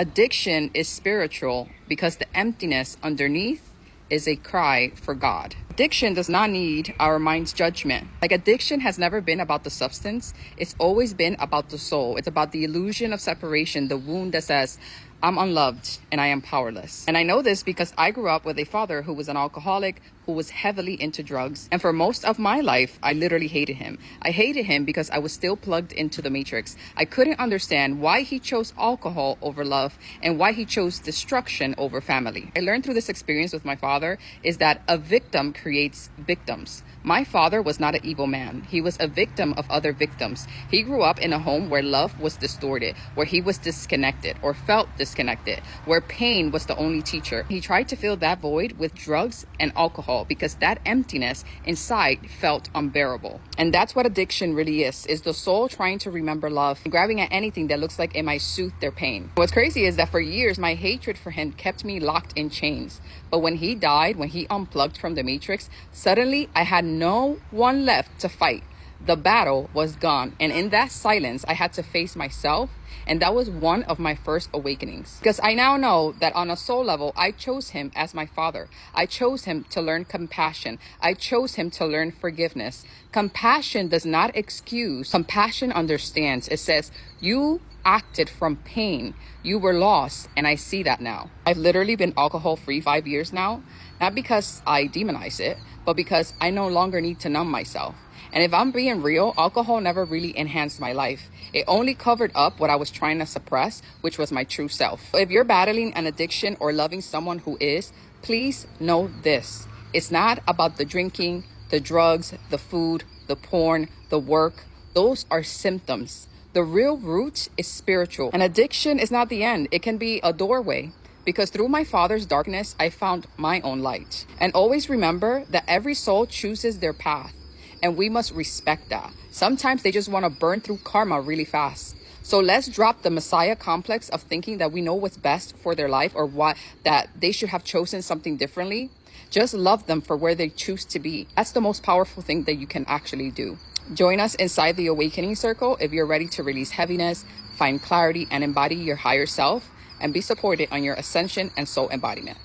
Addiction is spiritual because the emptiness underneath is a cry for God. Addiction does not need our mind's judgment. Like, addiction has never been about the substance. It's always been about the soul. It's about the illusion of separation, the wound that says, I'm unloved and I am powerless. And I know this because I grew up with a father who was an alcoholic, who was heavily into drugs. And for most of my life, I literally hated him. I hated him because I was still plugged into the matrix. I couldn't understand why he chose alcohol over love and why he chose destruction over family. I learned through this experience with my father is that a victim creates victims. My father was not an evil man. He was a victim of other victims. He grew up in a home where love was distorted, where he was disconnected or felt disconnected, where pain was the only teacher. He tried to fill that void with drugs and alcohol because that emptiness inside felt unbearable. And that's what addiction really is the soul trying to remember love and grabbing at anything that looks like it might soothe their pain. What's crazy is that for years, my hatred for him kept me locked in chains. But when he died, when he unplugged from the matrix, suddenly I had no one left to fight. The battle was gone. And in that silence, I had to face myself. And that was one of my first awakenings. Because I now know that on a soul level, I chose him as my father. I chose him to learn compassion. I chose him to learn forgiveness. Compassion does not excuse. Compassion understands. It says, you acted from pain. You were lost. And I see that now. I've literally been alcohol free 5 years now. Not because I demonize it, but because I no longer need to numb myself. And if I'm being real, alcohol never really enhanced my life. It only covered up what I was trying to suppress, which was my true self. If you're battling an addiction or loving someone who is, please know this. It's not about the drinking, the drugs, the food, the porn, the work. Those are symptoms. The real root is spiritual. And addiction is not the end. It can be a doorway. Because through my father's darkness, I found my own light. And always remember that every soul chooses their path. And we must respect that. Sometimes they just want to burn through karma really fast. So let's drop the Messiah complex of thinking that we know what's best for their life or what that they should have chosen something differently. Just love them for where they choose to be. That's the most powerful thing that you can actually do. Join us inside the Awakening Circle if you're ready to release heaviness, find clarity, and embody your higher self, and be supported on your ascension and soul embodiment.